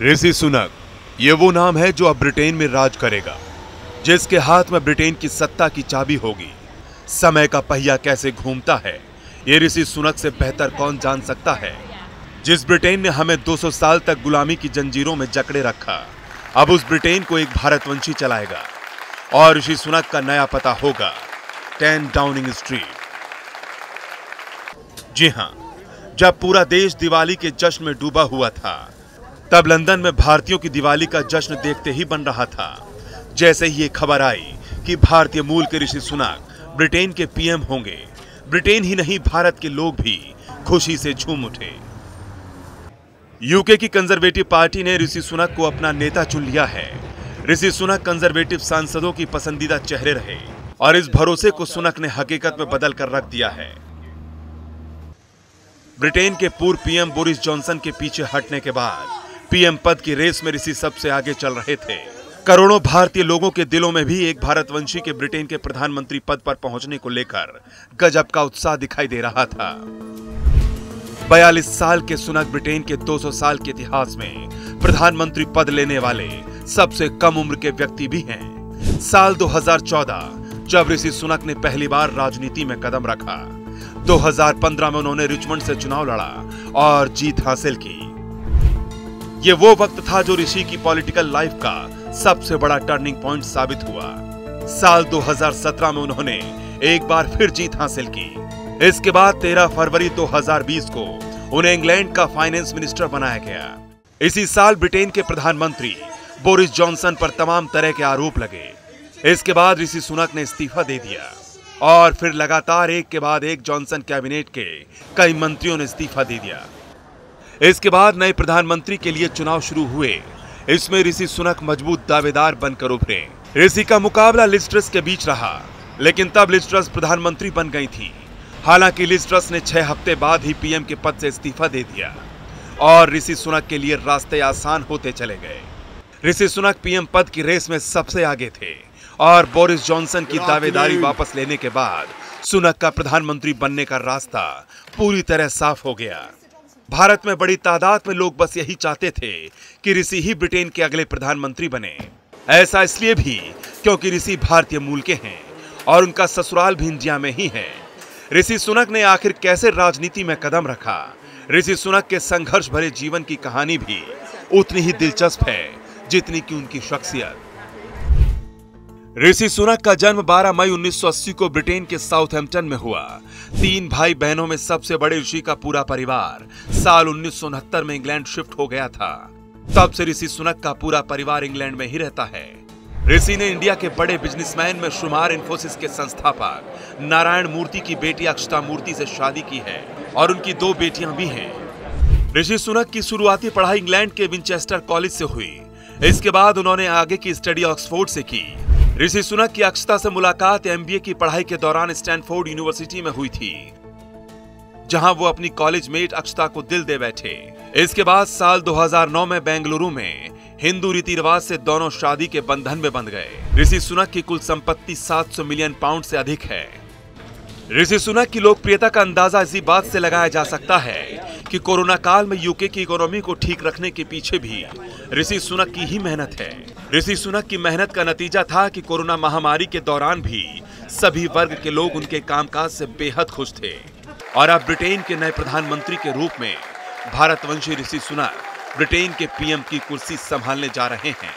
ऋषि सुनक, ये वो नाम है जो अब ब्रिटेन में राज करेगा, जिसके हाथ में ब्रिटेन की सत्ता की चाबी होगी। समय का पहिया कैसे घूमता है, ये ऋषि सुनक से बेहतर कौन जान सकता है। जिस ब्रिटेन ने हमें 200 साल तक गुलामी की जंजीरों में जकड़े रखा, अब उस ब्रिटेन को एक भारतवंशी चलाएगा। और ऋषि सुनक का नया पता होगा 10 डाउनिंग स्ट्रीट। जी हां, जब पूरा देश दिवाली के जश्न में डूबा हुआ था, तब लंदन में भारतीयों की दिवाली का जश्न देखते ही बन रहा था, जैसे ही ये खबर आई कि भारतीय मूल के ऋषि सुनक ब्रिटेन के पीएम होंगे। ब्रिटेन ही नहीं, भारत के लोग भी खुशी से झूम उठे। यूके की कंजर्वेटिव पार्टी ने ऋषि सुनक को अपना नेता चुन लिया है। ऋषि सुनक कंजर्वेटिव सांसदों की पसंदीदा चेहरे रहे और इस भरोसे को सुनक ने हकीकत में बदल कर रख दिया है। ब्रिटेन के पूर्व पीएम बोरिस जॉनसन के पीछे हटने के बाद पीएम पद की रेस में ऋषि सबसे आगे चल रहे थे। करोड़ों भारतीय लोगों के दिलों में भी एक भारतवंशी के ब्रिटेन के प्रधानमंत्री पद पर पहुंचने को लेकर गजब का उत्साह दिखाई दे रहा था। 42 साल के सुनक ब्रिटेन के 200 साल के इतिहास में प्रधानमंत्री पद लेने वाले सबसे कम उम्र के व्यक्ति भी हैं। साल 2014 जब ऋषि सुनक ने पहली बार राजनीति में कदम रखा, 2015 में उन्होंने रिचमंड से चुनाव लड़ा और जीत हासिल की। ये वो वक्त था जो ऋषि की पॉलिटिकल लाइफ का सबसे बड़ा टर्निंग पॉइंट साबित हुआ। साल 2017 में उन्होंने एक बार फिर जीत हासिल की। इसके बाद 13 फरवरी 2020 को उन्हें इंग्लैंड का फाइनेंस मिनिस्टर बनाया गया। इसी साल ब्रिटेन के प्रधानमंत्री बोरिस जॉनसन पर तमाम तरह के आरोप लगे। इसके बाद ऋषि सुनक ने इस्तीफा दे दिया और फिर लगातार एक के बाद एक जॉनसन कैबिनेट के कई मंत्रियों ने इस्तीफा दे दिया। इसके बाद नए प्रधानमंत्री के लिए चुनाव शुरू हुए। इसमें ऋषि सुनक मजबूत दावेदार बनकर उभरे। ऋषि का मुकाबला लिज ट्रस के बीच रहा, लेकिन तब लिज ट्रस प्रधानमंत्री बन गई थी। हालांकि लिज ट्रस ने 6 हफ्ते बाद ही पीएम के पद से इस्तीफा दे दिया और ऋषि सुनक के लिए रास्ते आसान होते चले गए। ऋषि सुनक पीएम पद की रेस में सबसे आगे थे और बोरिस जॉनसन की दावेदारी वापस लेने के बाद सुनक का प्रधानमंत्री बनने का रास्ता पूरी तरह साफ हो गया। भारत में बड़ी तादाद में लोग बस यही चाहते थे कि ऋषि ही ब्रिटेन के अगले प्रधानमंत्री बने। ऐसा इसलिए भी क्योंकि ऋषि भारतीय मूल के हैं और उनका ससुराल भी इंडिया में ही है। ऋषि सुनक ने आखिर कैसे राजनीति में कदम रखा, ऋषि सुनक के संघर्ष भरे जीवन की कहानी भी उतनी ही दिलचस्प है जितनी कि उनकी शख्सियत। ऋषि सुनक का जन्म 12 मई 1980 को ब्रिटेन के साउथहैम्पटन में हुआ। 3 भाई बहनों में सबसे बड़े ऋषि का पूरा परिवार साल 1969 में इंग्लैंड शिफ्ट हो गया था। तब से ऋषि सुनक का पूरा परिवार इंग्लैंड में ही रहता है। ऋषि ने इंडिया के बड़े बिजनेसमैन में शुमार इन्फोसिस के संस्थापक नारायण मूर्ति की बेटी अक्षता मूर्ति से शादी की है और उनकी 2 बेटियां भी हैं। ऋषि सुनक की शुरुआती पढ़ाई इंग्लैंड के विंचेस्टर कॉलेज से हुई। इसके बाद उन्होंने आगे की स्टडी ऑक्सफोर्ड से की। ऋषि सुनक की अक्षता से मुलाकात एमबीए की पढ़ाई के दौरान स्टैनफोर्ड यूनिवर्सिटी में हुई थी, जहां वो अपनी कॉलेज मेट अक्षता को दिल दे बैठे। इसके बाद साल 2009 में बेंगलुरु में हिंदू रीति रिवाज से दोनों शादी के बंधन में बंध गए। ऋषि सुनक की कुल संपत्ति 700 मिलियन पाउंड से अधिक है। ऋषि सुनक की लोकप्रियता का अंदाजा इसी बात से लगाया जा सकता है कि कोरोना काल में यूके की इकोनॉमी को ठीक रखने के पीछे भी ऋषि सुनक की ही मेहनत है। ऋषि सुनक की मेहनत का नतीजा था कि कोरोना महामारी के दौरान भी सभी वर्ग के लोग उनके कामकाज से बेहद खुश थे। और अब ब्रिटेन के नए प्रधानमंत्री के रूप में भारतवंशी ऋषि सुनक ब्रिटेन के पीएम की कुर्सी संभालने जा रहे हैं।